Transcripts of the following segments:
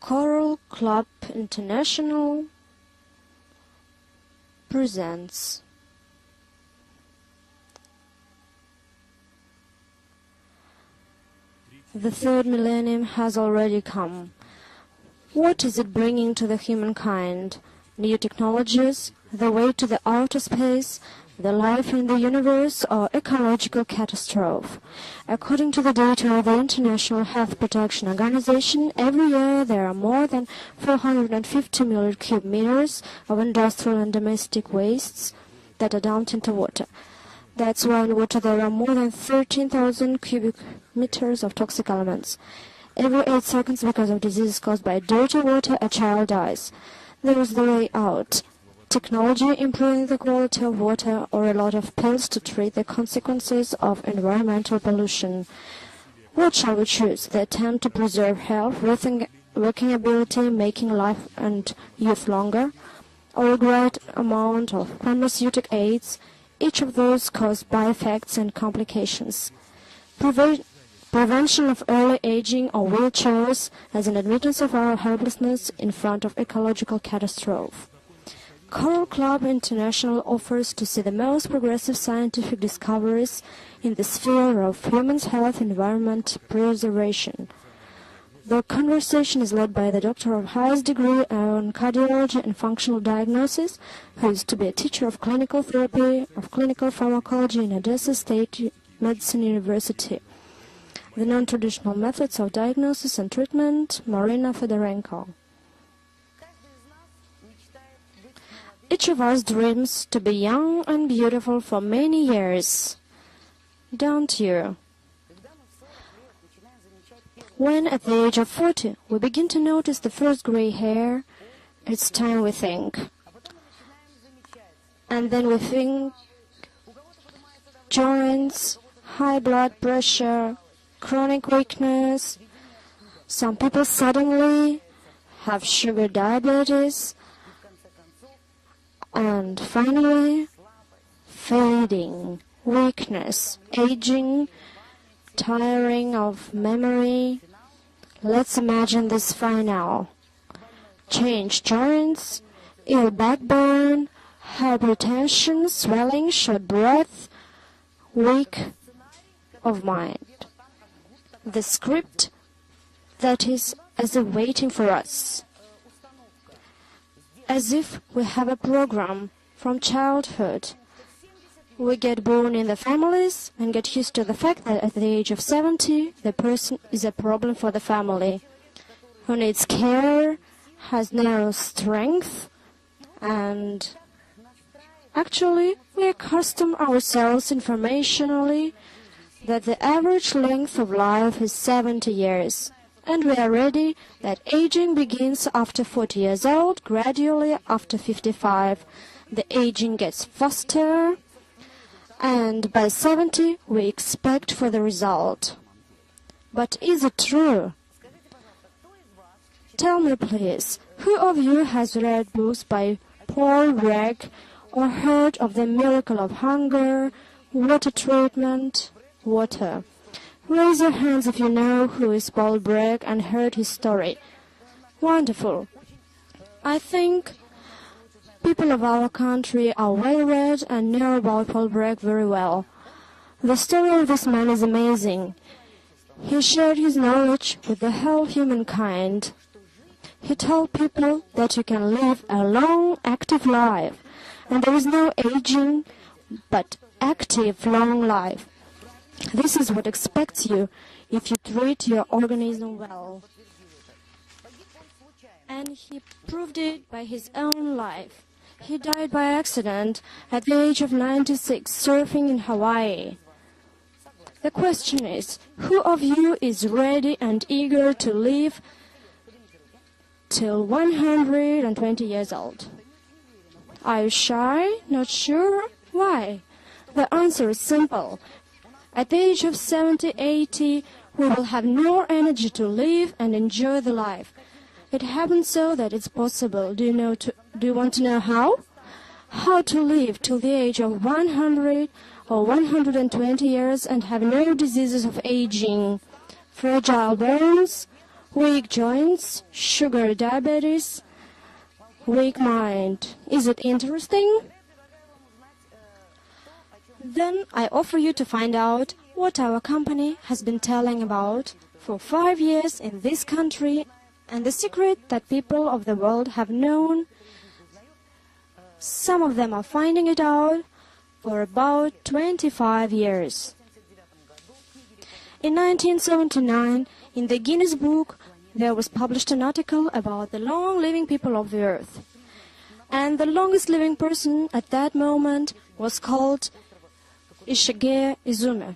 Choral Club International presents The third millennium has already come. What is it bringing to the humankind? New technologies, the way to the outer space, the life in the universe, or ecological catastrophe? According to the data of the International Health Protection Organization, every year there are more than 450 million cubic meters of industrial and domestic wastes that are dumped into water. That's why in water there are more than 13,000 cubic meters of toxic elements. Every 8 seconds, because of diseases caused by dirty water, a child dies. There is the way out. Technology improving the quality of water, or a lot of pills to treat the consequences of environmental pollution. What shall we choose? The attempt to preserve health, working ability, making life and youth longer, or a great amount of pharmaceutic aids? Each of those cause by-effects and complications. Prevention of early aging or wheelchairs as an admittance of our helplessness in front of ecological catastrophe. Choral Club International offers to see the most progressive scientific discoveries in the sphere of human's health and environment preservation. The conversation is led by the doctor of highest degree on cardiology and functional diagnosis, who is to be a teacher of clinical therapy, of clinical pharmacology in Odessa State Medicine University. The non-traditional methods of diagnosis and treatment, Marina Fedorenko. Each of us dreams to be young and beautiful for many years, don't you? When at the age of 40 we begin to notice the first gray hair, it's time we think. And then we think joints, high blood pressure, chronic weakness. Some people suddenly have sugar diabetes. And finally, fading, weakness, aging, tiring of memory. Let's imagine this final. Changed joints, ill backbone, hypertension, swelling, short breath, weak of mind. The script that is as if waiting for us. As if we have a program from childhood. We get born in the families and get used to the fact that at the age of 70, the person is a problem for the family, who needs care, has narrow strength, and actually we accustom ourselves informationally that the average length of life is 70 years. And we are ready that aging begins after 40 years old, gradually after 55. The aging gets faster, and by 70 we expect for the result. But is it true? Tell me please, who of you has read books by Paul Bragg or heard of the miracle of hunger, water treatment, water? Raise your hands if you know who is Paul Bragg and heard his story. Wonderful. I think people of our country are well read and know about Paul Bragg very well. The story of this man is amazing. He shared his knowledge with the whole humankind. He told people that you can live a long, active life, and there is no aging, but active, long life. This is what expects you if you treat your organism well. And he proved it by his own life. He died by accident at the age of 96, surfing in Hawaii. The question is, who of you is ready and eager to live till 120 years old? Are you shy? Not sure? Why? The answer is simple. At the age of 70, 80, we will have more energy to live and enjoy the life. It happens so that it's possible. Do you want to know how? How to live till the age of 100 or 120 years and have no diseases of aging, fragile bones, weak joints, sugar diabetes, weak mind. Is it interesting? Then I offer you to find out what our company has been telling about for 5 years in this country and the secret that people of the world have known. Some of them are finding it out for about 25 years. In 1979, in the Guinness Book, there was published an article about the long-living people of the earth. And the longest living person at that moment was called Ishige Izume,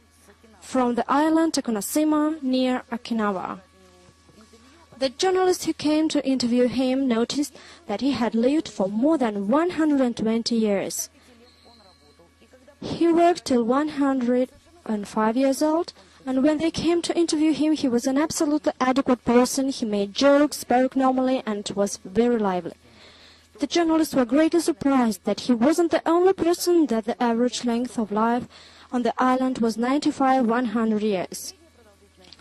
from the island Tokunoshima near Okinawa. The journalist who came to interview him noticed that he had lived for more than 120 years. He worked till 105 years old, and when they came to interview him, he was an absolutely adequate person. He made jokes, spoke normally, and was very lively. The journalists were greatly surprised that he wasn't the only person, that the average length of life on the island was 95-100 years.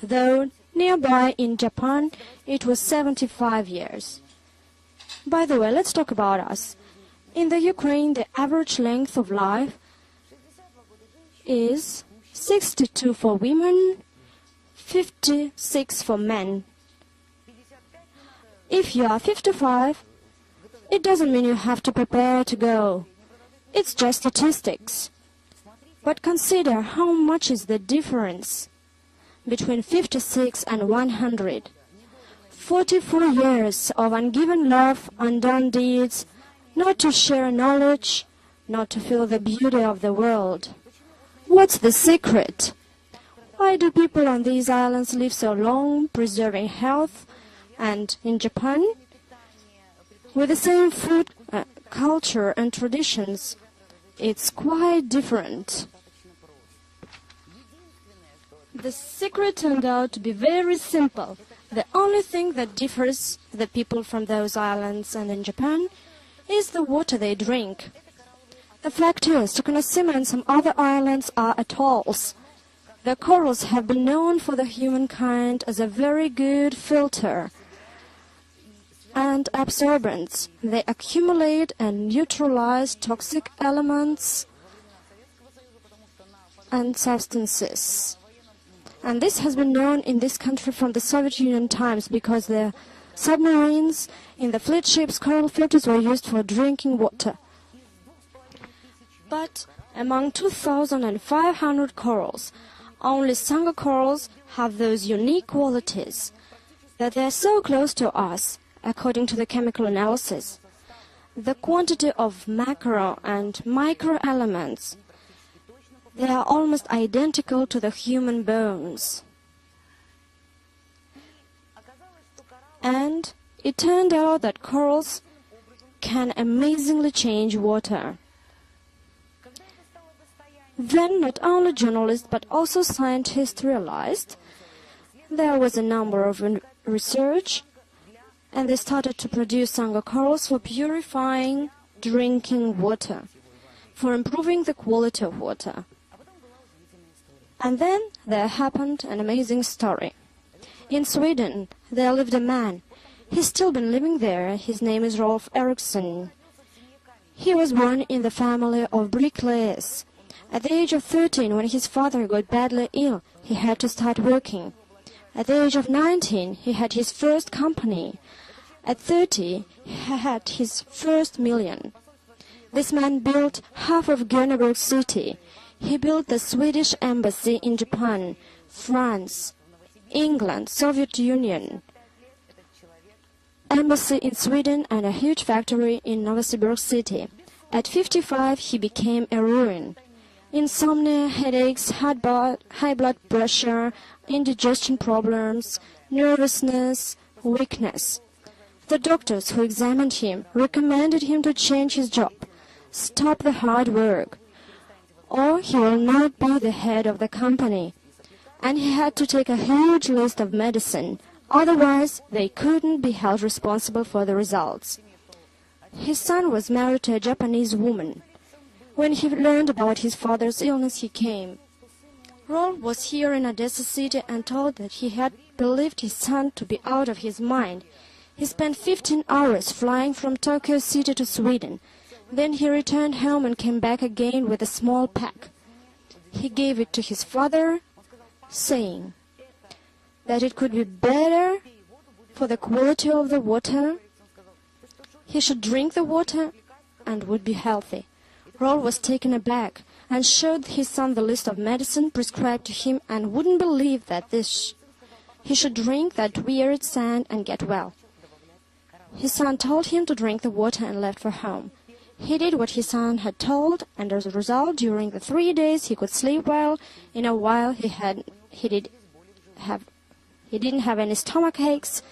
Though nearby in Japan, it was 75 years. By the way, let's talk about us. In the Ukraine, the average length of life is 62 for women, 56 for men. If you are 55, it doesn't mean you have to prepare to go. It's just statistics. But consider how much is the difference between 56 and 100. 44 years of ungiven love, undone deeds, not to share knowledge, not to feel the beauty of the world. What's the secret? Why do people on these islands live so long, preserving health? And in Japan, with the same food, culture and traditions, it's quite different. The secret turned out to be very simple. The only thing that differs the people from those islands and in Japan is the water they drink. The fact is, Tokunoshima and some other islands are atolls. The corals have been known for the humankind as a very good filter and absorbents. They accumulate and neutralize toxic elements and substances. And this has been known in this country from the Soviet Union times, because the submarines in the fleet ships' coral filters were used for drinking water. But among 2,500 corals, only Sangha corals have those unique qualities, that they are so close to us, according to the chemical analysis. The quantity of macro and micro elements, they are almost identical to the human bones. And it turned out that corals can amazingly change water. Then not only journalists but also scientists realized there was a number of research, and they started to produce Sangha corals for purifying drinking water, for improving the quality of water. And then there happened an amazing story. In Sweden, there lived a man. He's still been living there. His name is Rolf Eriksson. He was born in the family of bricklayers. At the age of 13, when his father got badly ill, he had to start working. At the age of 19, he had his first company. At 30, he had his first million. This man built half of Göteborg city. He built the Swedish embassy in Japan, France, England, Soviet Union, embassy in Sweden, and a huge factory in Novosibirsk city. At 55, he became a ruin. Insomnia, headaches, high blood pressure, indigestion problems, nervousness, weakness. The doctors who examined him recommended him to change his job, stop the hard work, or he will not be the head of the company. And he had to take a huge list of medicine, otherwise they couldn't be held responsible for the results. His son was married to a Japanese woman. When he learned about his father's illness, he came. Rolf was here in Odessa city and told that he had believed his son to be out of his mind. He spent 15 hours flying from Tokyo city to Sweden. Then he returned home and came back again with a small pack. He gave it to his father, saying that it could be better for the quality of the water. He should drink the water and would be healthy. Rolf was taken aback and showed his son the list of medicine prescribed to him and wouldn't believe that he should drink that weird sand and get well. His son told him to drink the water and left for home. He did what his son had told, and as a result, during the 3 days he could sleep well. In a while he didn't have any stomach aches.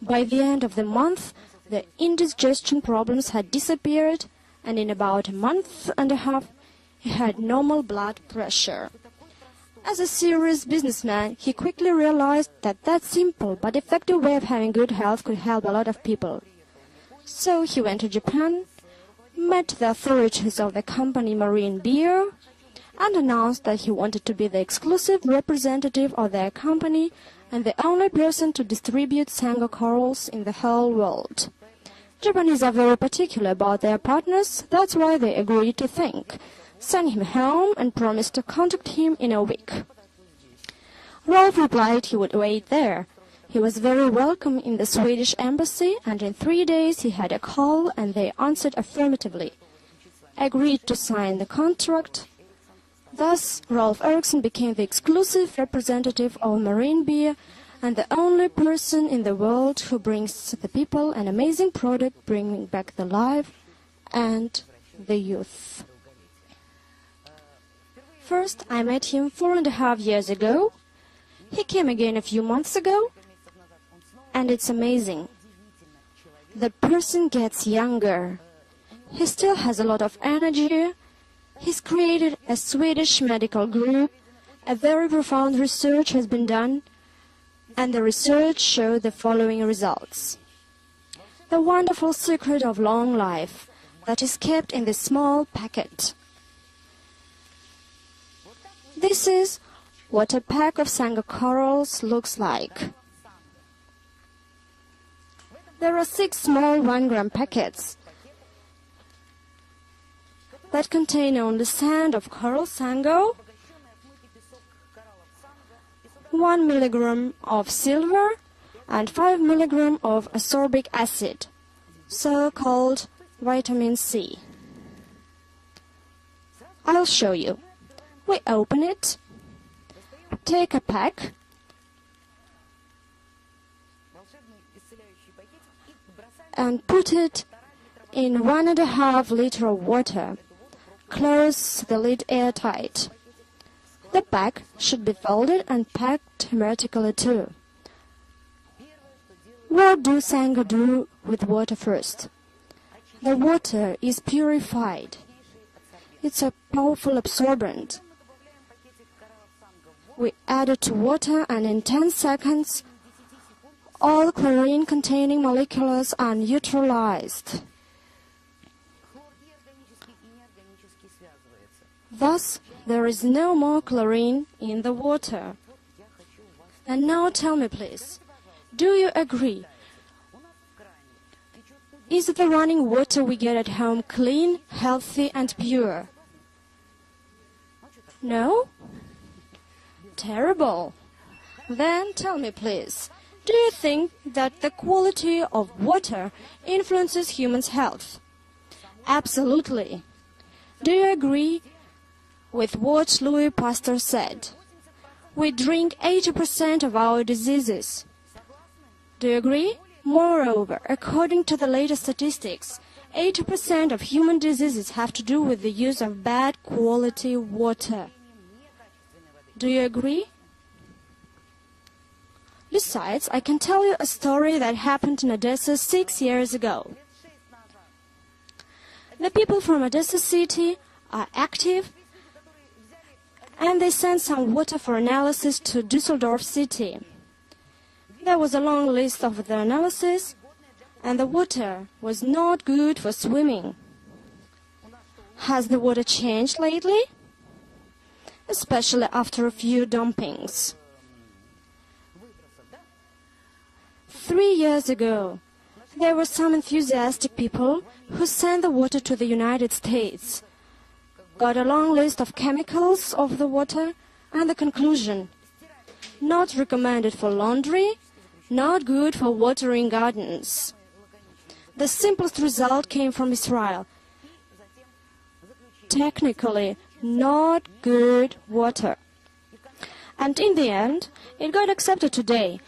By the end of the month, the indigestion problems had disappeared, and in about a month and a half, he had normal blood pressure. As a serious businessman, he quickly realized that that simple but effective way of having good health could help a lot of people. So he went to Japan, met the authorities of the company Marine Beer, and announced that he wanted to be the exclusive representative of their company and the only person to distribute Sango corals in the whole world. Japanese are very particular about their partners, that's why they agreed to send him home and promised to contact him in a week. Rolf replied he would wait there. He was very welcome in the Swedish embassy, and in 3 days he had a call and they answered affirmatively, agreed to sign the contract. Thus, Rolf Eriksson became the exclusive representative of Marine Beer and the only person in the world who brings the people an amazing product, bringing back the life and the youth. First, I met him 4.5 years ago. He came again a few months ago, and it's amazing. The person gets younger. He still has a lot of energy. He's created a Swedish medical group. A very profound research has been done, and the research showed the following results. The wonderful secret of long life that is kept in this small packet. This is what a pack of Sango corals looks like. There are 6 small 1-gram packets that contain only sand of coral Sango, 1 milligram of silver, and 5 milligram of ascorbic acid, so-called vitamin C. I'll show you. We open it, take a pack, and put it in 1.5 liter of water. Close the lid airtight. The pack should be folded and packed hermetically too. What do Sango do with water first? The water is purified. It's a powerful absorbent. We add it to water, and in 10 seconds, all chlorine-containing molecules are neutralized. Thus, there is no more chlorine in the water. And now tell me, please, do you agree? Is the running water we get at home clean, healthy, and pure? No? Terrible. Then tell me, please, do you think that the quality of water influences humans' health? Absolutely. Do you agree with what Louis Pasteur said? We drink 80% of our diseases. Do you agree? Moreover, according to the latest statistics, 80% of human diseases have to do with the use of bad quality water. Do you agree? Besides, I can tell you a story that happened in Odessa 6 years ago. The people from Odessa city are active, and they sent some water for analysis to Düsseldorf city. There was a long list of the analysis, and the water was not good for swimming. Has the water changed lately? especially after a few dumpings. 3 years ago, there were some enthusiastic people who sent the water to the United States, got a long list of chemicals of the water, and the conclusion: not recommended for laundry, not good for watering gardens. The simplest result came from Israel. Technically, not good water. And in the end, it got accepted today.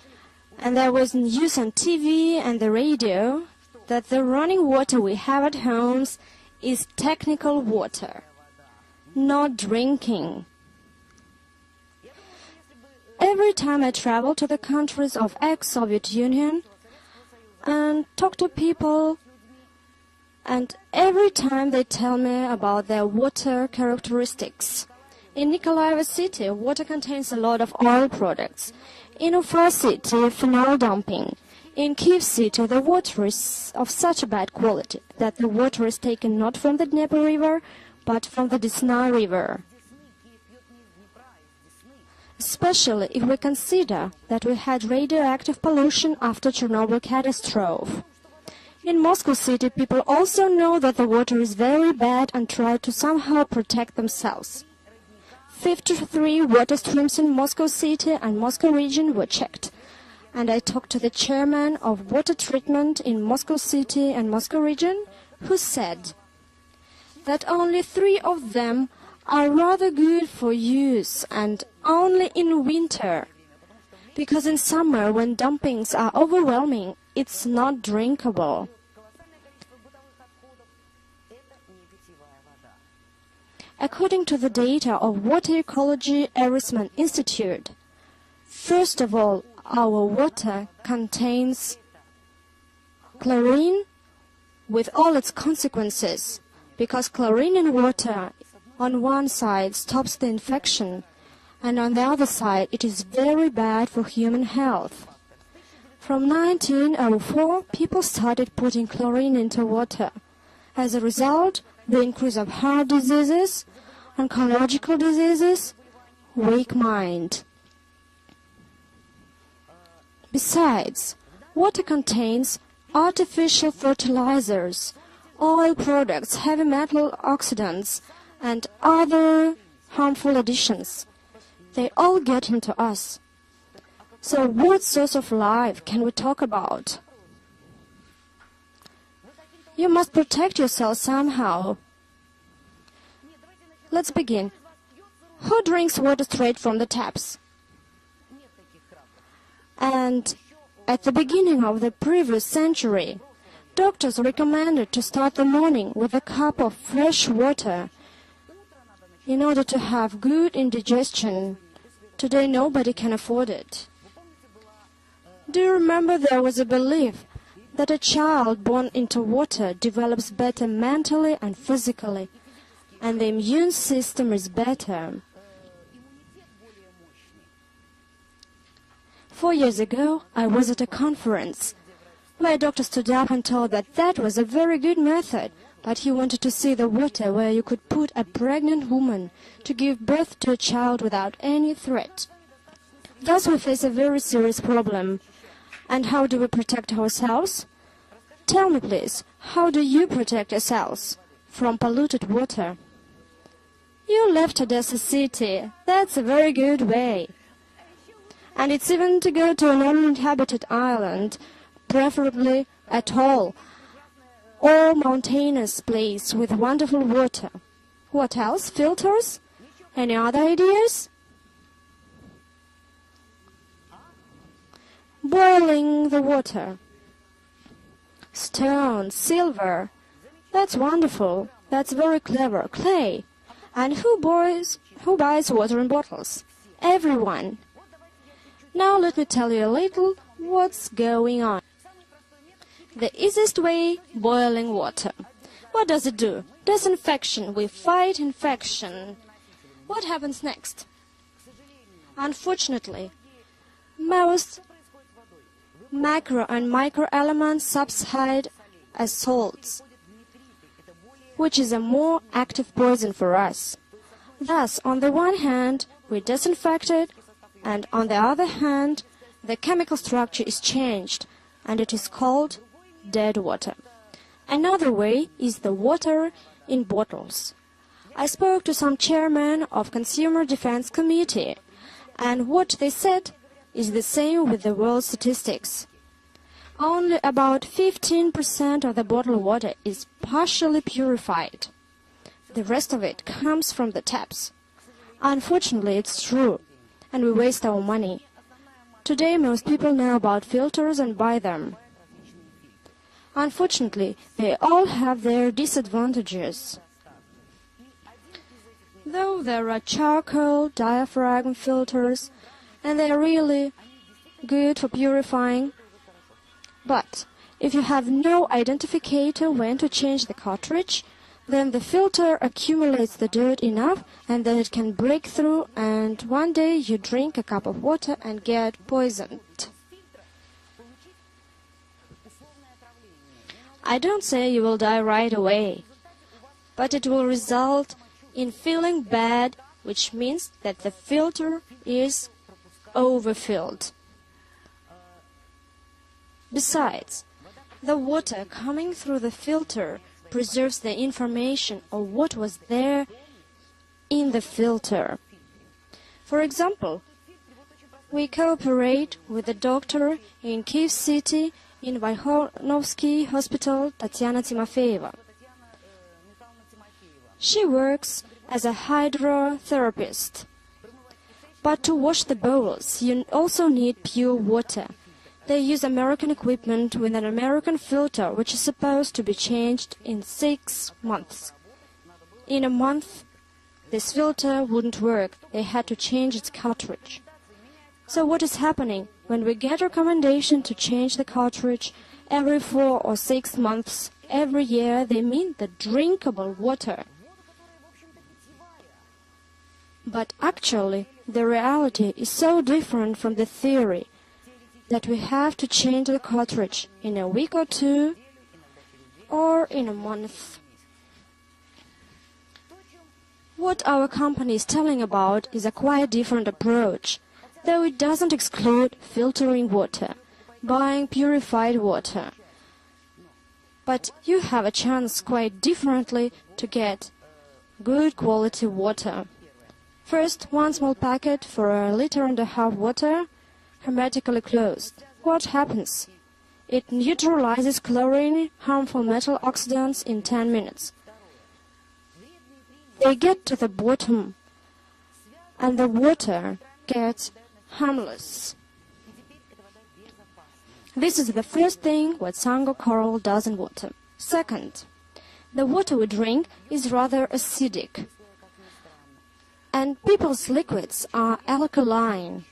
And there was news on TV and the radio that the running water we have at homes is technical water, not drinking. Every time I travel to the countries of ex-Soviet Union and talk to people, and every time they tell me about their water characteristics. In Nikolaeva city, water contains a lot of oil products. In Ufa city, phenol dumping. In Kiev city, the water is of such a bad quality that the water is taken not from the Dnieper River, but from the Desna River. Especially if we consider that we had radioactive pollution after Chernobyl catastrophe. In Moscow city, people also know that the water is very bad and try to somehow protect themselves. 53 water streams in Moscow city and Moscow region were checked, and I talked to the chairman of water treatment in Moscow city and Moscow region, who said that only 3 of them are rather good for use, and only in winter, because in summer, when dumpings are overwhelming, it's not drinkable. According to the data of Water Ecology Erisman Institute, first of all, our water contains chlorine with all its consequences, because chlorine in water on one side stops the infection, and on the other side it is very bad for human health. From 1904, people started putting chlorine into water. As a result, the increase of heart diseases, oncological diseases, weak mind. Besides, water contains artificial fertilizers, oil products, heavy metal oxidants, and other harmful additions. They all get into us. So what source of life can we talk about? You must protect yourself somehow. Let's begin. Who drinks water straight from the taps? And at the beginning of the previous century, doctors recommended to start the morning with a cup of fresh water in order to have good indigestion. Today nobody can afford it. Do you remember there was a belief that a child born into water develops better mentally and physically, and the immune system is better? 4 years ago, I was at a conference where a doctor stood up and told that was a very good method, but he wanted to see the water where you could put a pregnant woman to give birth to a child without any threat. Thus we face a very serious problem. And how do we protect ourselves? Tell me, please, how do you protect yourselves from polluted water? You left Odessa city. That's a very good way. And it's even to go to an uninhabited island, preferably atoll, or mountainous place with wonderful water. What else? Filters? Any other ideas? Boiling the water. Stone, silver. That's wonderful. That's very clever. Clay. And who buys water in bottles? Everyone. Now let me tell you a little what's going on. The easiest way, boiling water. What does it do? Disinfection. We fight infection. What happens next? Unfortunately, most macro and micro elements subside as salts, which is a more active poison for us. Thus, on the one hand, we disinfect it, and on the other hand, the chemical structure is changed, and it is called dead water. Another way is the water in bottles. I spoke to some chairman of Consumer Defense Committee, and what they said is the same with the world statistics. Only about 15% of the bottled water is partially purified. The rest of it comes from the taps. Unfortunately, it's true, and we waste our money. Today, most people know about filters and buy them. Unfortunately, they all have their disadvantages. Though there are charcoal diaphragm filters, and they are really good for purifying, but if you have no identificator when to change the cartridge, then the filter accumulates the dirt enough and then it can break through, and one day you drink a cup of water and get poisoned. I don't say you will die right away, but it will result in feeling bad, which means that the filter is overfilled. Besides, the water coming through the filter preserves the information of what was there in the filter. For example, we cooperate with the doctor in Kyiv City in Volkhovsky Hospital, Tatiana Timofeeva. She works as a hydrotherapist. But to wash the bowls, you also need pure water. They use American equipment with an American filter, which is supposed to be changed in 6 months. In a month, this filter wouldn't work. They had to change its cartridge. So what is happening? When we get recommendation to change the cartridge every 4 or 6 months, every year, they mean the drinkable water. But actually, the reality is so different from the theory that we have to change the cartridge in a week or 2 or in a month. What our company is telling about is a quite different approach, though it doesn't exclude filtering water, buying purified water. But you have a chance quite differently to get good quality water. First, 1 small packet for 1.5 liters water, hermetically closed. What happens? It neutralizes chlorine, harmful metal oxidants in 10 minutes. They get to the bottom, and the water gets harmless. This is the first thing what Sango coral does in water. Second, the water we drink is rather acidic, and people's liquids are alkaline.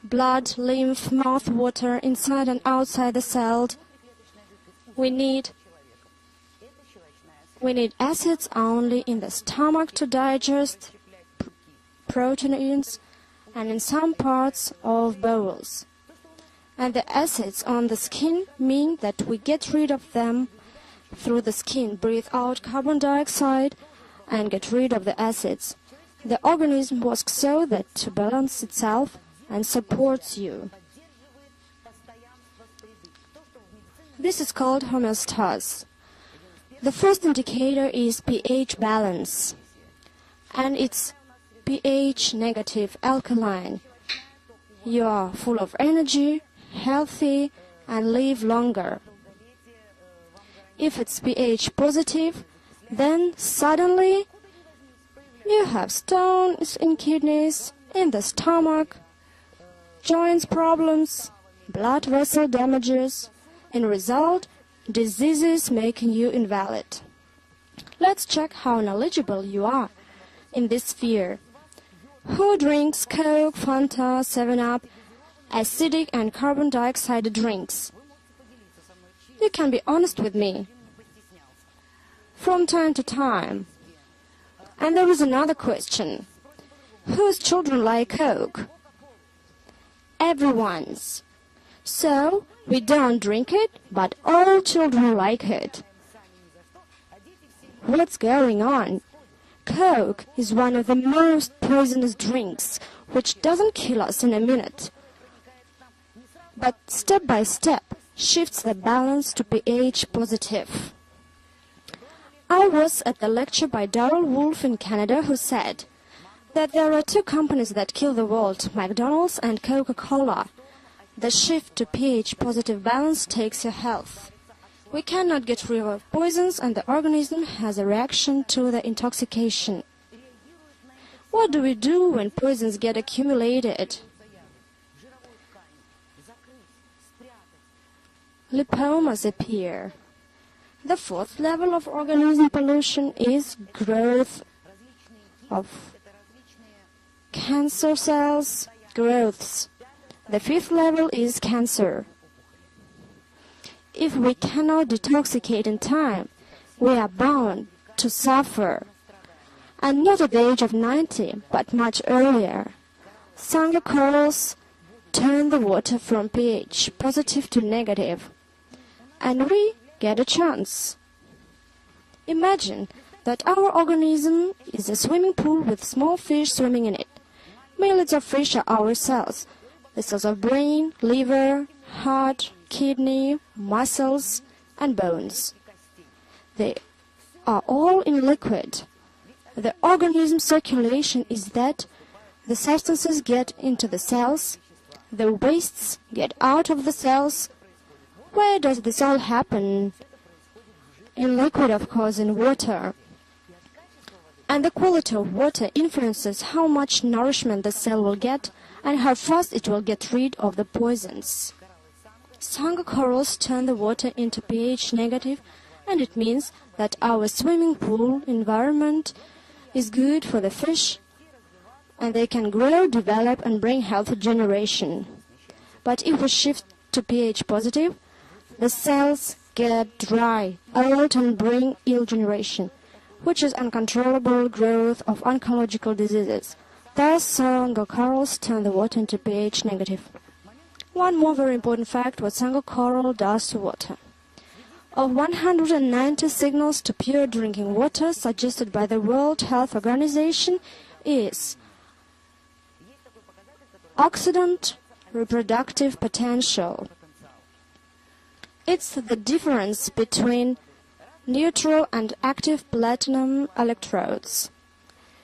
Blood, lymph, mouth water, inside and outside the cell. We need acids only in the stomach to digest proteins and in some parts of bowels. And the acids on the skin mean that we get rid of them through the skin, breathe out carbon dioxide and get rid of the acids. The organism works so that to balance itself and supports you. This is called homeostasis. The first indicator is pH balance, and it's pH negative, alkaline. You are full of energy, healthy, and live longer. If it's pH positive, then suddenly you have stones in kidneys, in the stomach, joints problems, blood vessel damages, in result, diseases making you invalid. Let's check how knowledgeable you are in this sphere. Who drinks Coke, Fanta, 7-Up, acidic and carbon dioxide drinks? You can be honest with me. From time to time. And there is another question. Whose children like Coke? Everyone's. So, we don't drink it, but all children like it. What's going on? Coke is one of the most poisonous drinks, which doesn't kill us in a minute, but step by step shifts the balance to pH positive. I was at the lecture by Darrell Wolfe in Canada, who said that there are two companies that kill the world, McDonald's and Coca-Cola. The shift to pH positive balance takes your health. We cannot get rid of poisons, and the organism has a reaction to the intoxication. What do we do when poisons get accumulated? Lipomas appear. The fourth level of organism pollution is growth of cancer cells, growths. The fifth level is cancer. If we cannot detoxicate in time, we are bound to suffer. And not at the age of 90, but much earlier. Sanger corals turn the water from pH positive to negative, and we get a chance. Imagine that our organism is a swimming pool with small fish swimming in it. Millions of fish are our cells, the cells of brain, liver, heart, kidney, muscles, and bones. They are all in liquid. The organism's circulation is that the substances get into the cells, the wastes get out of the cells. Where does this all happen? In liquid, of course, in water. And the quality of water influences how much nourishment the cell will get and how fast it will get rid of the poisons. Sanger corals turn the water into pH negative, and it means that our swimming pool environment is good for the fish, and they can grow, develop, and bring healthy generation. But if we shift to pH positive, the cells get dry, old, and bring ill generation, which is uncontrollable growth of oncological diseases. Thus, Sanger corals turn the water into pH negative. One more very important fact what Sanger coral does to water. Of 190 signals to pure drinking water suggested by the World Health Organization is oxidant reproductive potential. It's the difference between neutral and active platinum electrodes.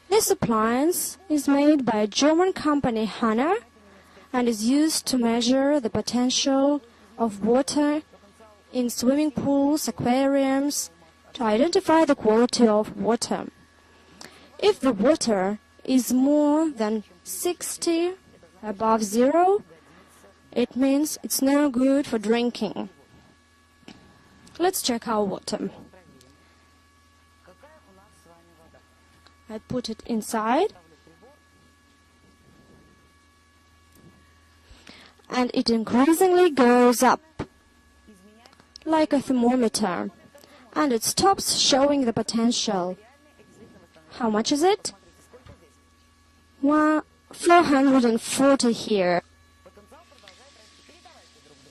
This appliance is made by a German company, Hanna, and is used to measure the potential of water in swimming pools, aquariums, to identify the quality of water. If the water is more than 60 above zero, it means it's no good for drinking. Let's check our water. I put it inside, and it increasingly goes up like a thermometer, and it stops showing the potential. How much is it? 440 here.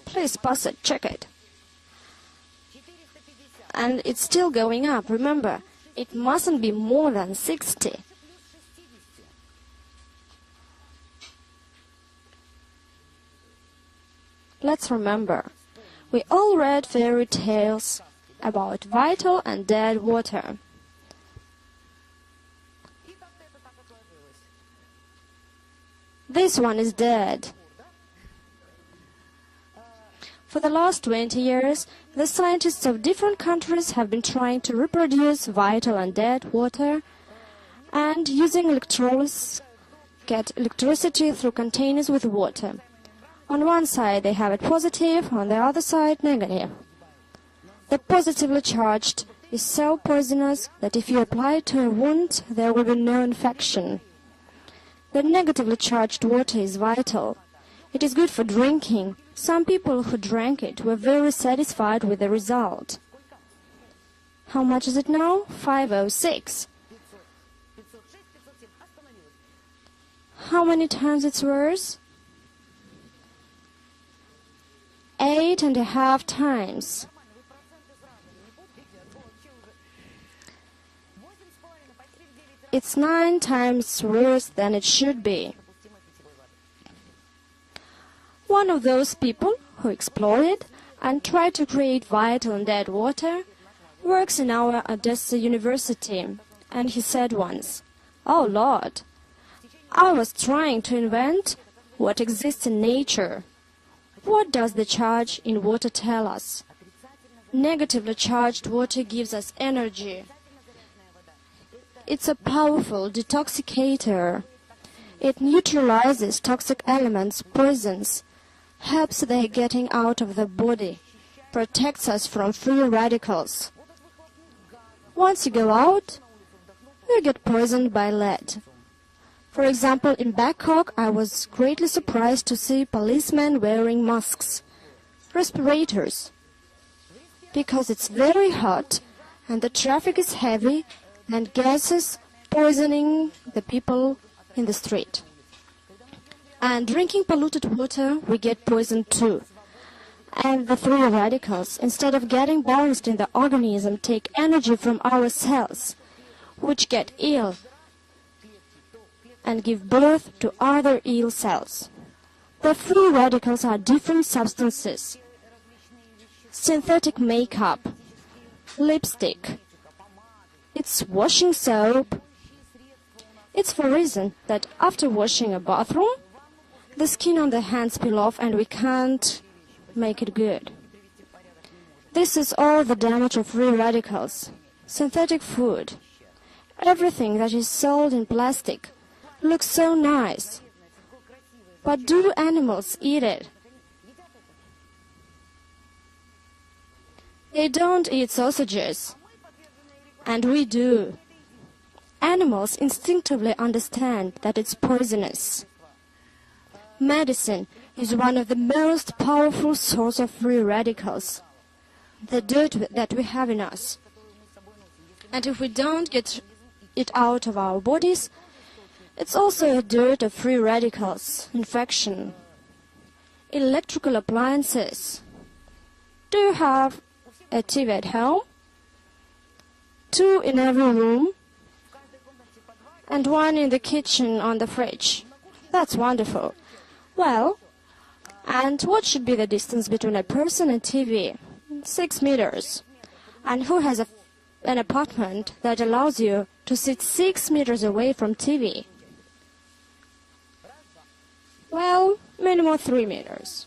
Please pause it, check it. And it's still going up. Remember, it mustn't be more than 60. Let's remember, we all read fairy tales about vital and dead water. This one is dead. For the last 20 years, the scientists of different countries have been trying to reproduce vital and dead water and using electrolysis get electricity through containers with water. On one side they have it positive, on the other side negative. The positively charged is so poisonous that if you apply it to a wound, there will be no infection. The negatively charged water is vital. It is good for drinking. Some people who drank it were very satisfied with the result. How much is it now? 506. How many times it's worse? 8.5 times. it's 9 times worse than it should be. One of those people who exploit and try to create vital and dead water works in our Odessa University, and he said once, "Oh Lord, I was trying to invent what exists in nature. What does the charge in water tell us? Negatively charged water gives us energy. It's a powerful detoxicator. It neutralizes toxic elements, poisons, helps their getting out of the body, protects us from free radicals. Once you go out, you get poisoned by lead. For example, in Bangkok, I was greatly surprised to see policemen wearing masks, respirators, because it's very hot and the traffic is heavy and gases poisoning the people in the street. And drinking polluted water, we get poisoned too. And the free radicals, instead of getting balanced in the organism, take energy from our cells, which get ill and give birth to other ill cells. The free radicals are different substances: synthetic makeup, lipstick, it's washing soap. It's for reason that after washing a bathroom, the skin on the hands peel off and we can't make it good. This is all the damage of free radicals. Synthetic food, everything that is sold in plastic, looks so nice. But do animals eat it? They don't eat sausages. And we do. Animals instinctively understand that it's poisonous. Medicine is one of the most powerful sources of free radicals, the dirt that we have in us. And if we don't get it out of our bodies, it's also a dirt of free radicals, infection. Electrical appliances. Do you have a TV at home? 2 in every room, and 1 in the kitchen on the fridge. That's wonderful. Well, and what should be the distance between a person and TV? 6 meters. And who has an apartment that allows you to sit 6 meters away from TV? Well, minimum 3 meters.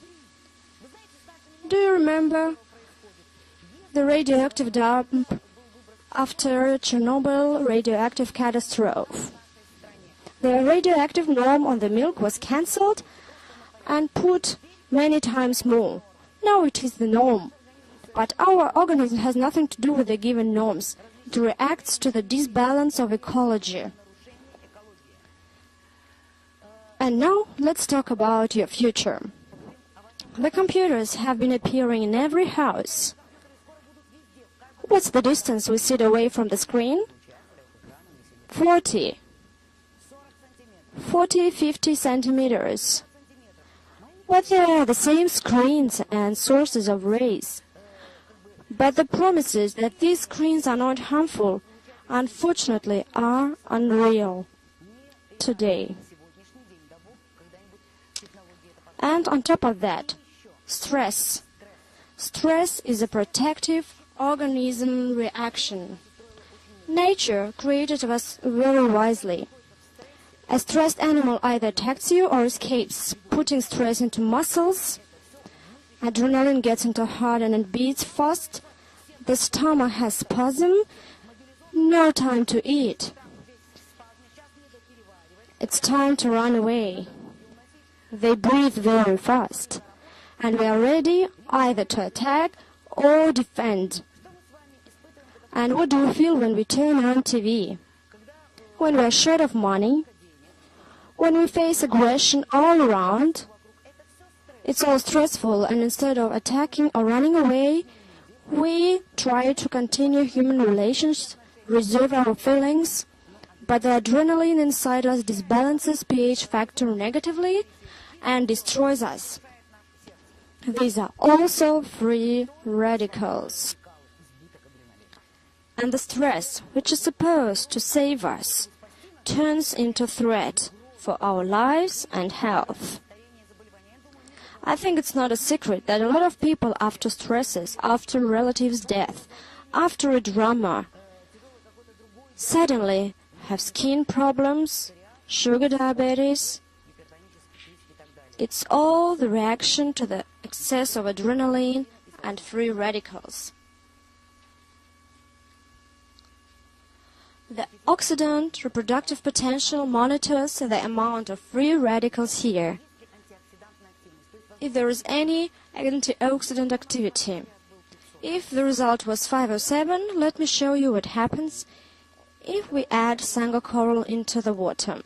Do you remember the radioactive dump after Chernobyl radioactive catastrophe? The radioactive norm on the milk was cancelled and put many times more. Now it is the norm. But our organism has nothing to do with the given norms. It reacts to the disbalance of ecology. And now let's talk about your future. The computers have been appearing in every house. What's the distance we sit away from the screen? 40, 50 centimeters. But they are the same screens and sources of rays. But the promises that these screens are not harmful, unfortunately, are unreal today. And on top of that, stress. Stress is a protective organism reaction. Nature created us very wisely. A stressed animal either attacks you or escapes, putting stress into muscles. Adrenaline gets into heart and it beats fast. The stomach has spasm. No time to eat. It's time to run away. They breathe very fast, and we are ready either to attack or defend. And what do we feel when we turn on TV? When we are short of money? When we face aggression all around? It's all stressful, and instead of attacking or running away, we try to continue human relations, reserve our feelings, but the adrenaline inside us disbalances pH factor negatively and destroys us. These are also free radicals. And the stress, which is supposed to save us, turns into threat for our lives and health. I think it's not a secret that a lot of people after stresses, after relatives' death, after a drama, suddenly have skin problems, sugar diabetes. It's all the reaction to the excess of adrenaline and free radicals. The oxidant reproductive potential monitors the amount of free radicals here. If there is any antioxidant activity. If the result was 5 or 7, let me show you what happens if we add sango coral into the water.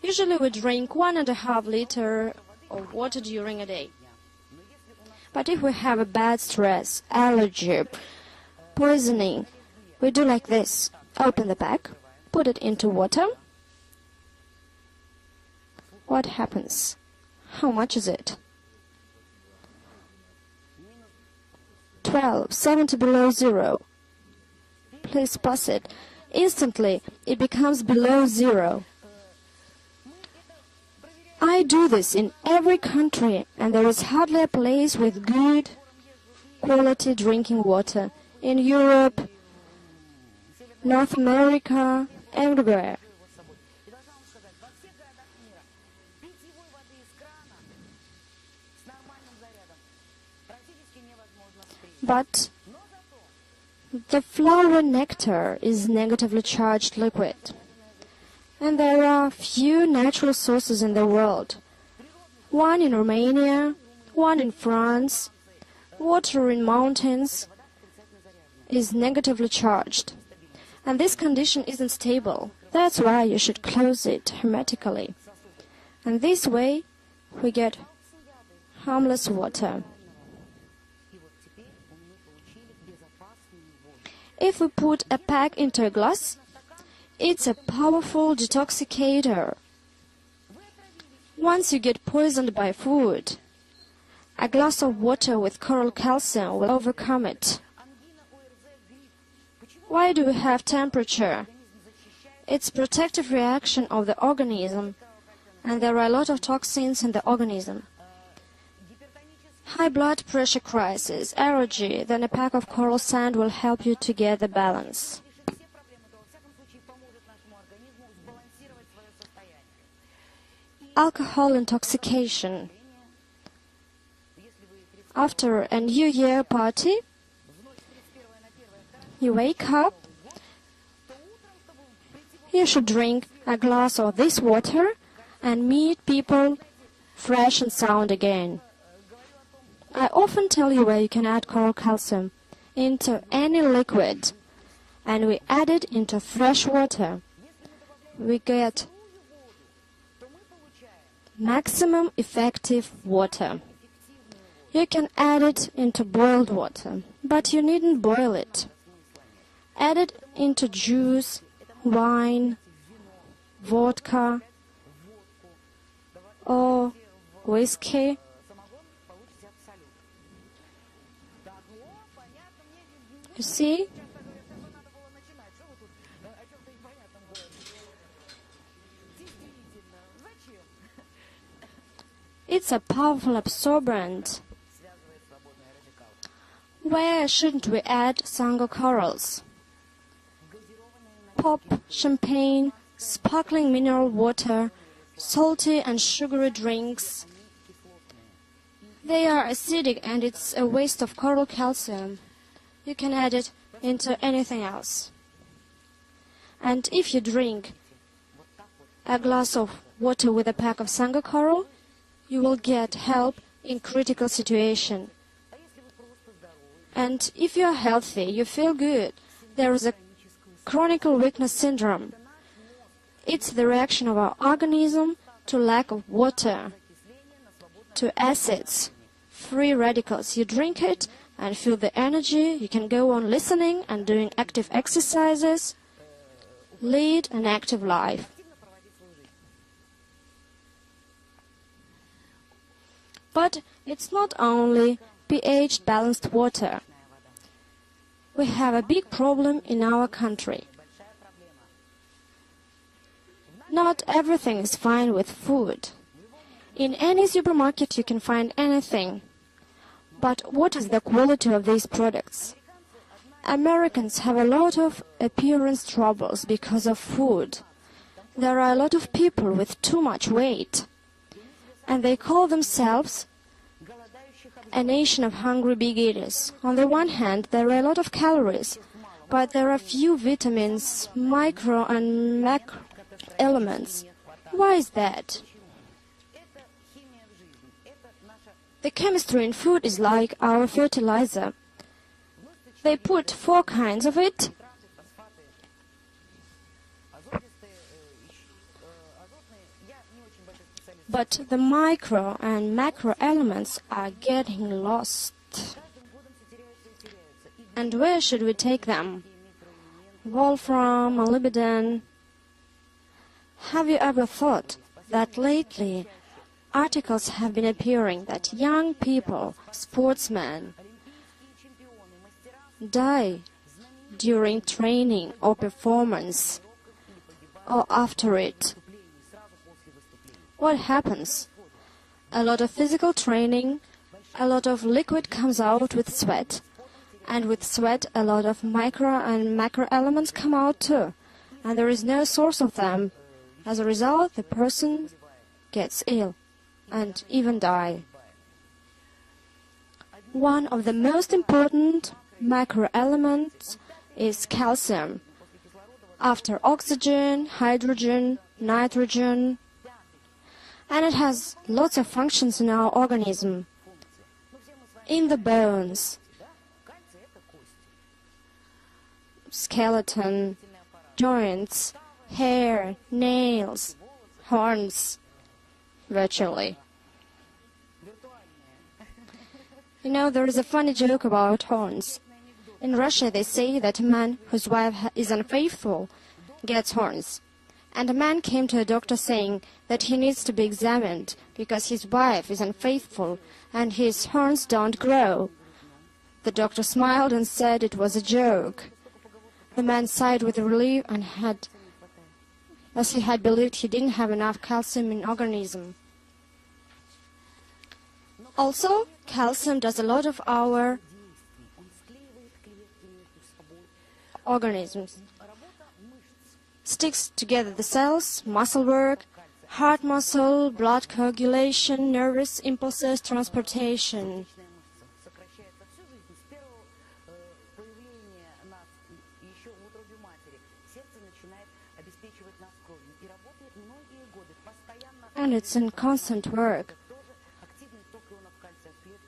Usually we drink 1.5 liters of water during a day. But if we have a bad stress, allergy, poisoning, we do like this. Open the pack, put it into water. What happens? How much is it? 12, 70 below zero. Please pass it. Instantly, it becomes below zero. I do this in every country, and there is hardly a place with good quality drinking water. In Europe, North America, everywhere. But the flower nectar is negatively charged liquid. And there are few natural sources in the world. One in Romania, one in France. Water in mountains is negatively charged. And this condition isn't stable. That's why you should close it hermetically. And this way we get harmless water. If we put a pack into a glass, it's a powerful detoxicator. Once you get poisoned by food, a glass of water with coral calcium will overcome it. Why do we have temperature? It's protective reaction of the organism, and there are a lot of toxins in the organism. High blood pressure crisis, allergy, then a pack of coral sand will help you to get the balance. Alcohol intoxication. After a New Year party, you wake up, you should drink a glass of this water and meet people fresh and sound again. I often tell you where you can add coral calcium into any liquid, and we add it into fresh water. We get maximum effective water. You can add it into boiled water, but you needn't boil it. Add it into juice, wine, vodka, or whiskey. You see? It's a powerful absorbent. Where shouldn't we add sango corals? Pop, champagne, sparkling mineral water, salty and sugary drinks. They are acidic and it's a waste of coral calcium. You can add it into anything else. And if you drink a glass of water with a pack of sango coral, you will get help in critical situation. And if you are healthy, you feel good, there is a chronic weakness syndrome. It's the reaction of our organism to lack of water, to acids, free radicals. You drink it and feel the energy. You can go on listening and doing active exercises, lead an active life. But it's not only pH-balanced water. We have a big problem in our country. Not everything is fine with food. In any supermarket you can find anything. But what is the quality of these products? Americans have a lot of appearance troubles because of food. There are a lot of people with too much weight, and they call themselves a nation of hungry big eaters. On the one hand, there are a lot of calories, but there are few vitamins, micro and macro elements. Why is that? The chemistry in food is like our fertilizer. They put 4 kinds of it, but the micro and macro elements are getting lost. And where should we take them? Wolfram, molybdenum. Have you ever thought that lately articles have been appearing that young people, sportsmen, die during training or performance or after it? What happens? A lot of physical training, a lot of liquid comes out with sweat, and with sweat a lot of micro and macro elements come out too, and there is no source of them. As a result, the person gets ill and even die. One of the most important macro elements is calcium. After oxygen, hydrogen, nitrogen, and it has lots of functions in our organism. In the bones, skeleton, joints, hair, nails, horns, virtually. You know, there is a funny joke about horns. In Russia, they say that a man whose wife is unfaithful gets horns. And a man came to a doctor saying that he needs to be examined because his wife is unfaithful and his horns don't grow. The doctor smiled and said it was a joke. The man sighed with relief and as he had believed he didn't have enough calcium in organism. Also, calcium does a lot of our organisms. Sticks together the cells, muscle work, heart muscle, blood coagulation, nervous impulses, transportation. And it's in constant work.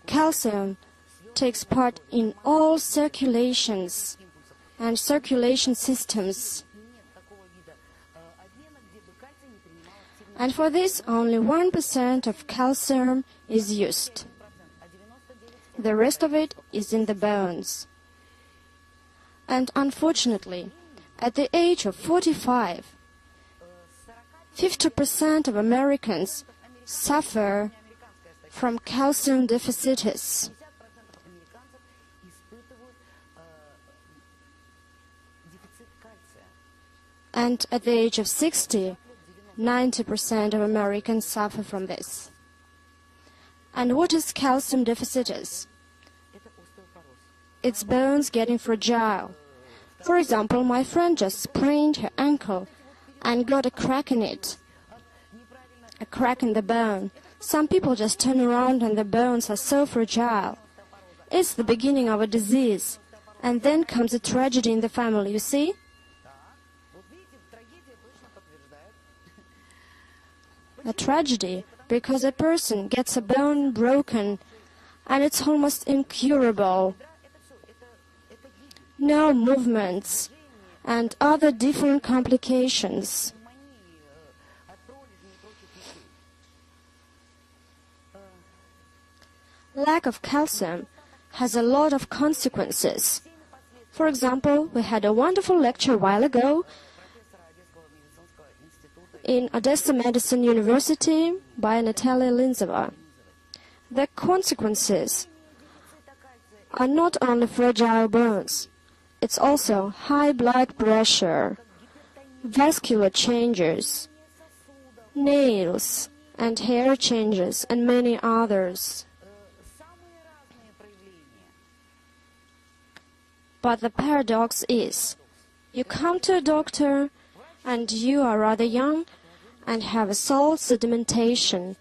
Calcium takes part in all circulations and circulation systems. And for this, only 1% of calcium is used. The rest of it is in the bones. And unfortunately, at the age of 45, 50% of Americans suffer from calcium deficiencies. And at the age of 60, 90% of Americans suffer from this. And what is calcium deficiencies? It's bones getting fragile. For example, my friend just sprained her ankle and got a crack in it, a crack in the bone. Some people just turn around and the bones are so fragile. It's the beginning of a disease, and then comes a tragedy in the family, you see? A tragedy because a person gets a bone broken and it's almost incurable. No movements and other different complications. Lack of calcium has a lot of consequences. For example, we had a wonderful lecture a while ago in Odessa Medicine University by Natalia Linzeva. The consequences are not only fragile bones, it's also high blood pressure, vascular changes, nails and hair changes, and many others. But the paradox is, you come to a doctor and you are rather young and have a salt sedimentation.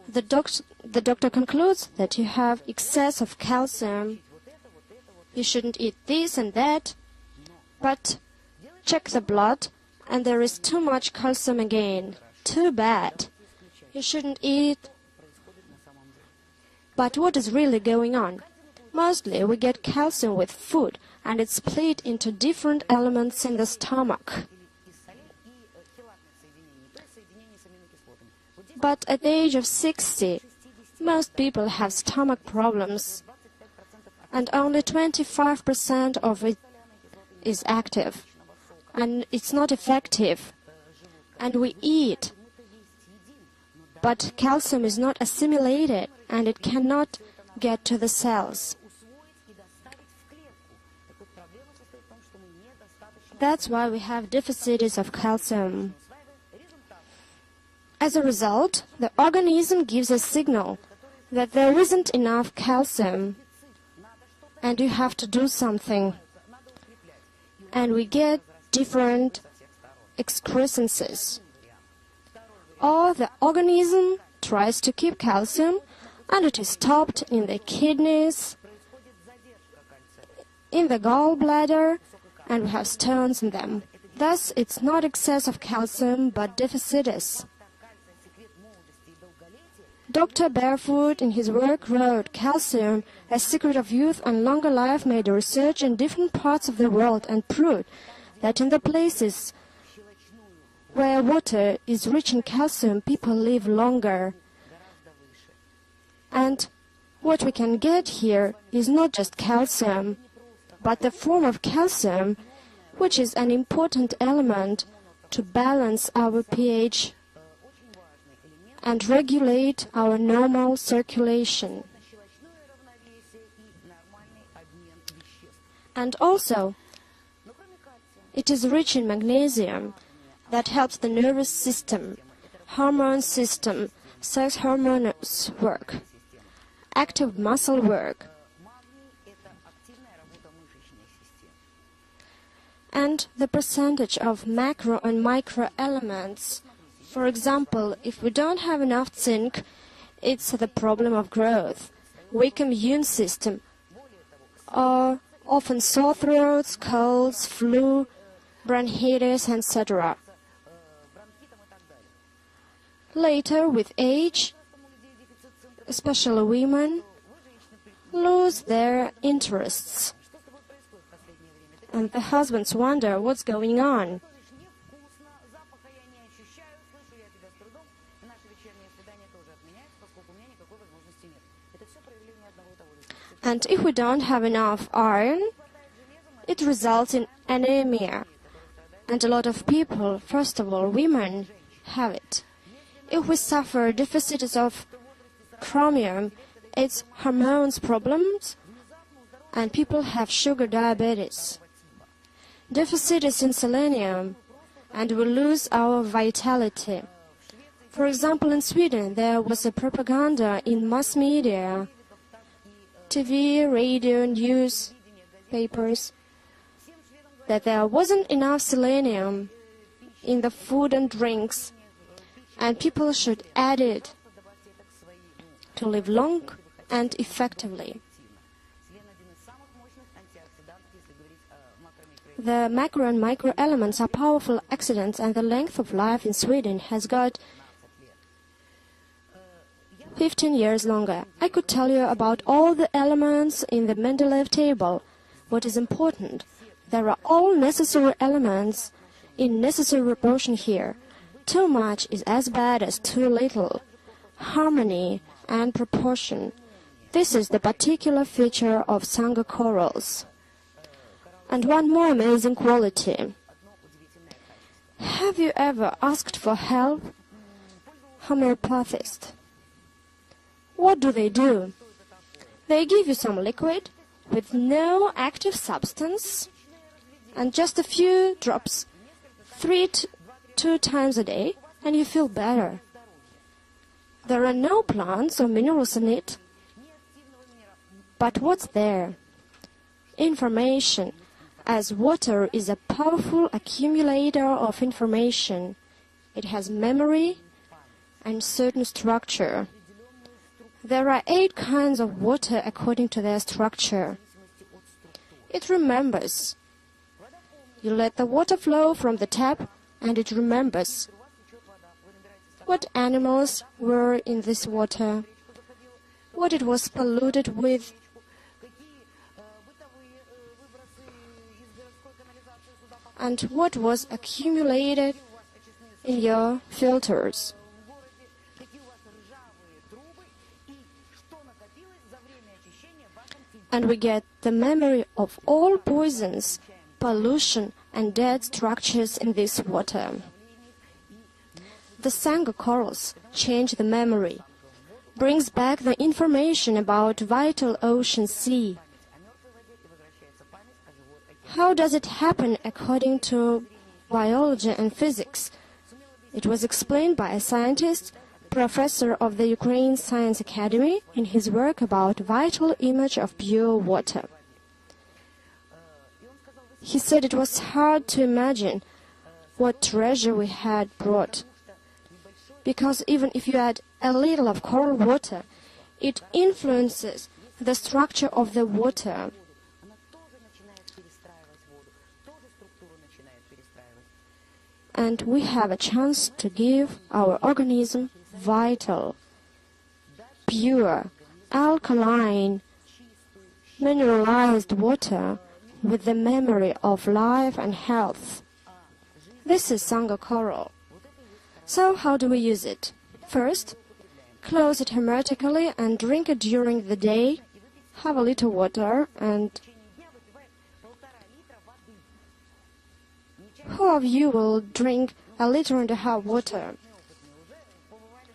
The doctor concludes that you have excess of calcium. You shouldn't eat this and that, but check the blood and there is too much calcium again. Too bad. You shouldn't eat. But what is really going on? Mostly we get calcium with food, and it's split into different elements in the stomach. But at the age of 60, most people have stomach problems, and only 25% of it is active, and it's not effective. And we eat, but calcium is not assimilated, and it cannot get to the cells. That's why we have deficits of calcium. As a result, the organism gives a signal that there isn't enough calcium and you have to do something. And we get different excrescences. Or the organism tries to keep calcium and it is stopped in the kidneys, in the gallbladder, and we have stones in them. Thus, it's not excess of calcium, but deficitus. Dr. Barefoot, in his work, wrote, "Calcium, a secret of youth and longer life," made a research in different parts of the world and proved that in the places where water is rich in calcium, people live longer. And what we can get here is not just calcium, but the form of calcium, which is an important element to balance our pH and regulate our normal circulation. And also, it is rich in magnesium that helps the nervous system, hormone system, sex hormones work, active muscle work, and the percentage of macro and micro elements. For example, if we don't have enough zinc, it's the problem of growth, weak immune system, or often sore throats, colds, flu, bronchitis, etc. Later, with age, especially women, lose their interests. And the husbands wonder what's going on. And if we don't have enough iron, it results in anemia. And a lot of people, first of all women, have it. If we suffer deficits of chromium, it's hormones problems, and people have sugar diabetes. Deficit is in selenium, and we lose our vitality. For example, in Sweden, there was a propaganda in mass media, TV, radio, news, papers, that there wasn't enough selenium in the food and drinks, and people should add it to live long and effectively. The macro and micro elements are powerful accidents, and the length of life in Sweden has got 15 years longer. I could tell you about all the elements in the Mendeleev table. What is important? There are all necessary elements in necessary proportion here. Too much is as bad as too little. Harmony and proportion. This is the particular feature of Sangha corals. And one more amazing quality. Have you ever asked for help? Homeopathist. What do? They give you some liquid with no active substance and just a few drops, 2 times a day, and you feel better. There are no plants or minerals in it. But what's there? Information, as water is a powerful accumulator of information. It has memory and certain structure. There are 8 kinds of water according to their structure. It remembers. You let the water flow from the tap, and it remembers what animals were in this water, what it was polluted with, and what was accumulated in your filters. And we get the memory of all poisons, pollution, and dead structures in this water. The Sangha corals change the memory, brings back the information about vital ocean sea. How does it happen according to biology and physics? It was explained by a scientist, professor of the Ukraine Science Academy, in his work about vital image of pure water. He said it was hard to imagine what treasure we had brought, because even if you add a little of coral water, it influences the structure of the water. And we have a chance to give our organism vital, pure, alkaline, mineralized water with the memory of life and health. This is Sangha coral. So how do we use it? First, close it hermetically and drink it during the day. Have a little water and who of you will drink 1.5 liters water?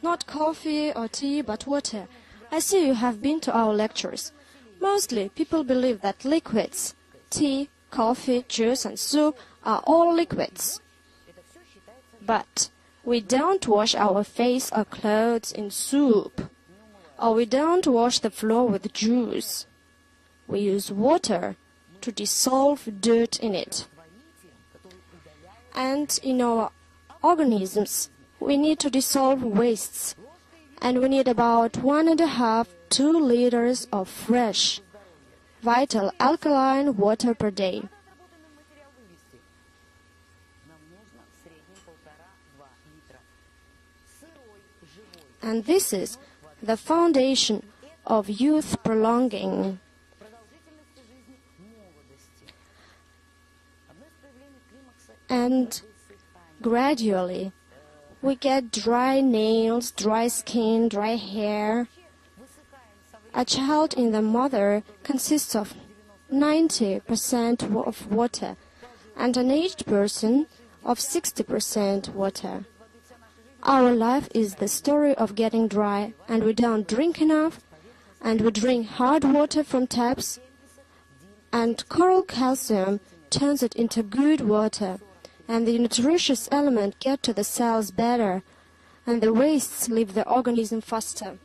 Not coffee or tea, but water. I see you have been to our lectures. Mostly, people believe that liquids, tea, coffee, juice, and soup are all liquids. But we don't wash our face or clothes in soup, or we don't wash the floor with juice. We use water to dissolve dirt in it. And in our organisms, we need to dissolve wastes, and we need about 1.5–2 liters of fresh, vital alkaline water per day. And this is the foundation of youth prolonging. And gradually, we get dry nails, dry skin, dry hair. A child in the mother consists of 90% of water, and an aged person of 60% water. Our life is the story of getting dry, and we don't drink enough, and we drink hard water from taps, and coral calcium turns it into good water, and the nutritious element get to the cells better, and the wastes leave the organism faster.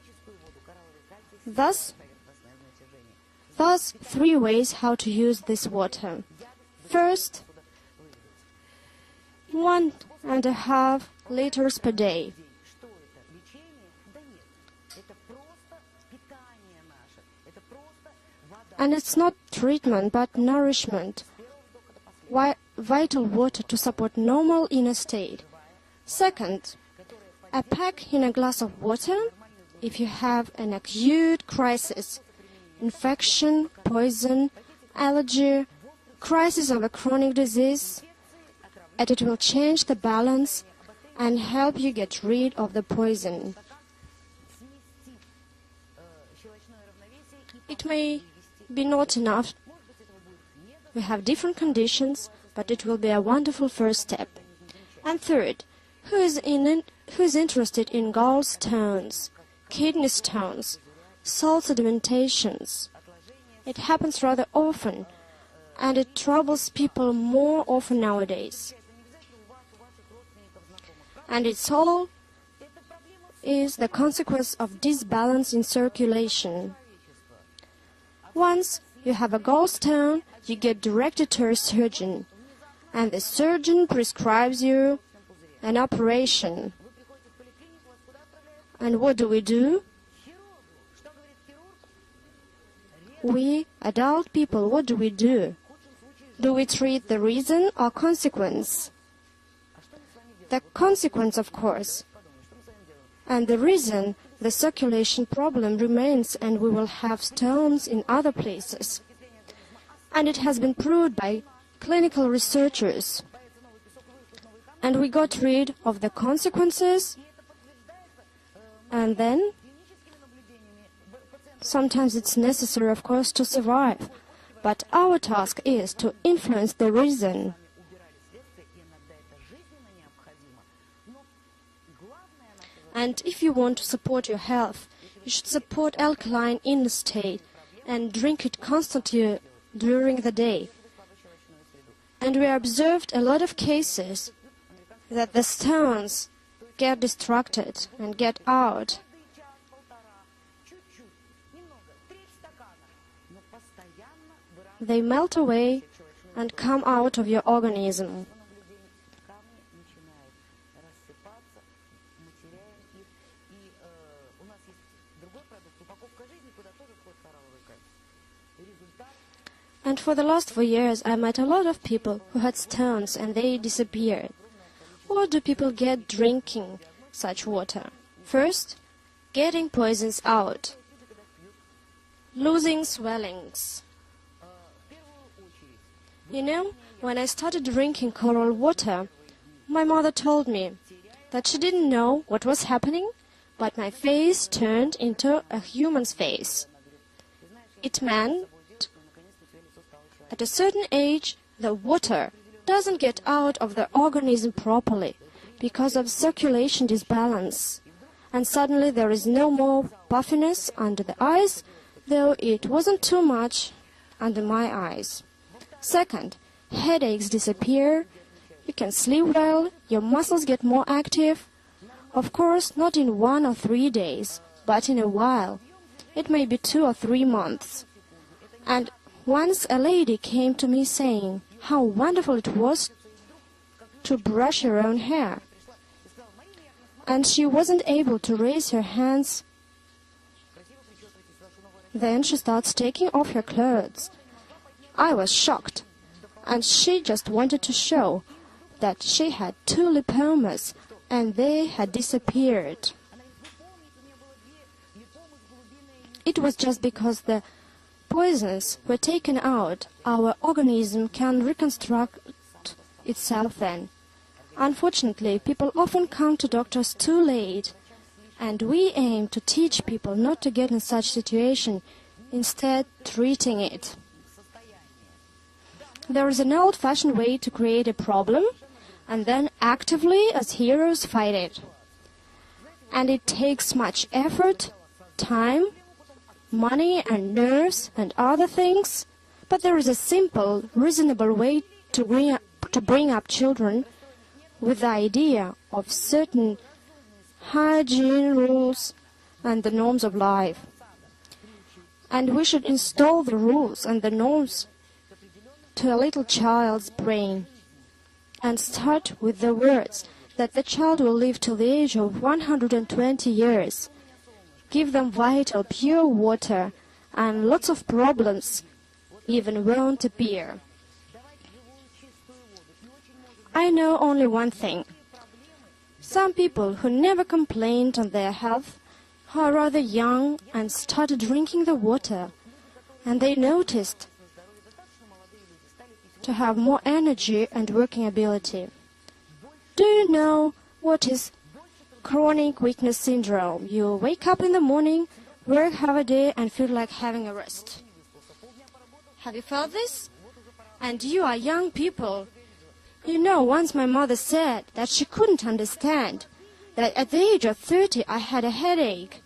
Thus 3 ways how to use this water. First, 1.5 liters per day. And it's not treatment, but nourishment. Vital water to support normal inner state. Second, a pack in a glass of water if you have an acute crisis, infection, poison, allergy, crisis of a chronic disease, and it will change the balance and help you get rid of the poison. It may be not enough. We have different conditions, but it will be a wonderful first step. And third, who is interested in gallstones, kidney stones, salt sedimentations? It happens rather often, and it troubles people more often nowadays. And it's all is the consequence of disbalance in circulation. Once you have a gallstone, you get directed to a surgeon, and the surgeon prescribes you an operation. And what do? We, adult people, what do? Do we treat the reason or consequence? The consequence, of course. And the reason, the circulation problem remains, and we will have stones in other places. And it has been proved by clinical researchers. And we got rid of the consequences, and then sometimes it's necessary, of course, to survive. But our task is to influence the reason. And if you want to support your health, you should support alkaline in the state and drink it constantly during the day. And we observed a lot of cases that the stones get distracted and get out. They melt away and come out of your organism. And for the last 4 years, I met a lot of people who had stones and they disappeared. What do people get drinking such water? First, getting poisons out, losing swellings. You know, when I started drinking coral water, my mother told me that she didn't know what was happening, but my face turned into a human's face. It meant at a certain age, the water doesn't get out of the organism properly because of circulation disbalance. And suddenly there is no more puffiness under the eyes, though it wasn't too much under my eyes. Second, headaches disappear, you can sleep well, your muscles get more active. Of course, not in 1 or 3 days, but in a while. It may be 2 or 3 months. And once a lady came to me saying how wonderful it was to brush her own hair. And she wasn't able to raise her hands. Then she starts taking off her clothes. I was shocked, and she just wanted to show that she had 2 lipomas, and they had disappeared. It was just because the poisons were taken out, our organism can reconstruct itself then. Unfortunately, people often come to doctors too late, and we aim to teach people not to get in such situation, instead treating it. There is an old-fashioned way to create a problem, and then actively, as heroes, fight it. And it takes much effort, time, money and nerves and other things, but there is a simple, reasonable way to bring up children with the idea of certain hygiene rules and the norms of life. And we should install the rules and the norms to a little child's brain and start with the words that the child will live till the age of 120 years. Give them vital, pure water, and lots of problems even won't appear. I know only one thing. Some people who never complained on their health are rather young and started drinking the water, and they noticed to have more energy and working ability. Do you know what is chronic weakness syndrome? You wake up in the morning, work half a day, and feel like having a rest. Have you felt this? And you are young people. You know, once my mother said that she couldn't understand that at the age of 30 I had a headache.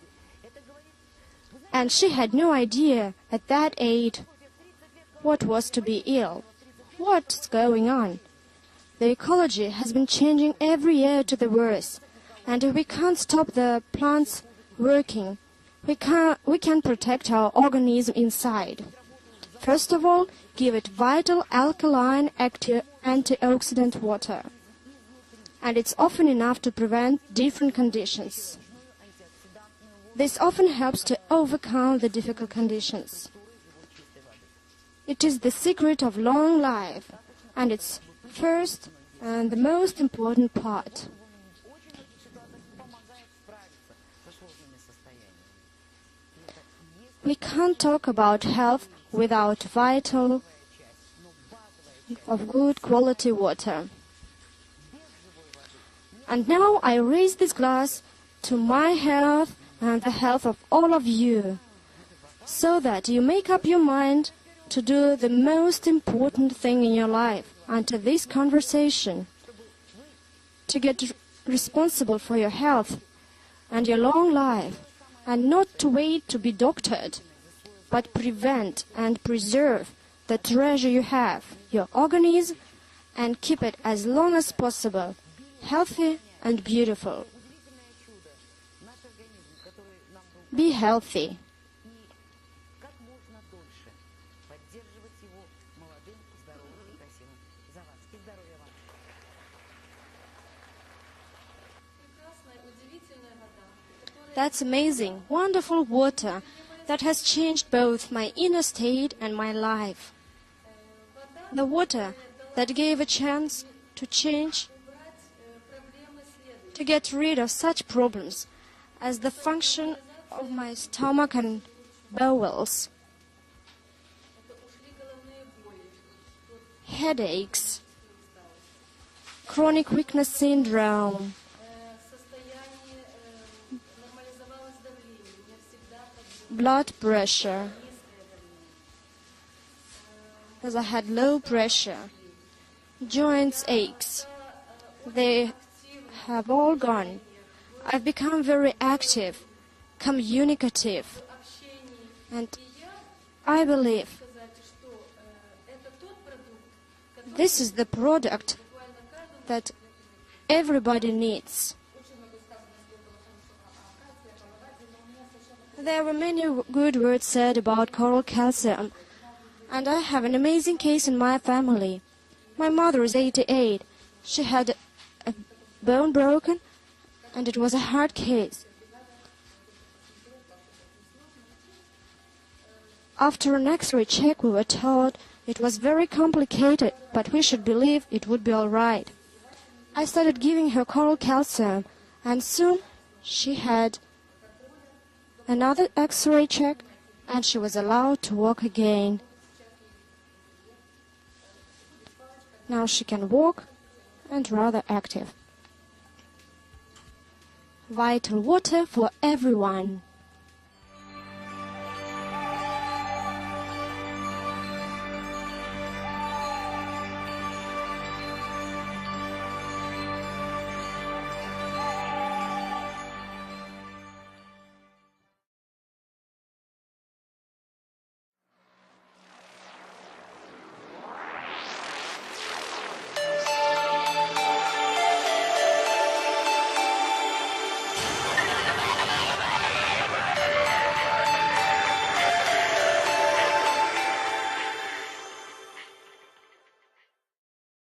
And she had no idea at that age what was to be ill. What's going on? The ecology has been changing every year to the worse, and we can't stop the plants working. We can protect our organism inside. First of all, give it vital alkaline antioxidant water. And it's often enough to prevent different conditions. This often helps to overcome the difficult conditions. It is the secret of long life, and it's first and the most important part. We can't talk about health without vital of good quality water. And now I raise this glass to my health and the health of all of you, so that you make up your mind to do the most important thing in your life until this conversation, to get responsible for your health and your long life, and not to wait to be doctored, but prevent and preserve the treasure you have, your organism, and keep it as long as possible, healthy and beautiful. Be healthy. That's amazing, wonderful water that has changed both my inner state and my life. The water that gave a chance to change, to get rid of such problems as the function of my stomach and bowels, headaches, chronic weakness syndrome, blood pressure, because I had low pressure, joints aches, they have all gone. I've become very active, communicative, and I believe this is the product that everybody needs. There were many good words said about coral calcium, and I have an amazing case in my family. My mother is 88. She had a bone broken, and it was a hard case. After an X-ray check, we were told it was very complicated, but we should believe it would be all right. I started giving her coral calcium, and soon she had another X-ray check, and she was allowed to walk again. Now she can walk and rather active. Vital water for everyone.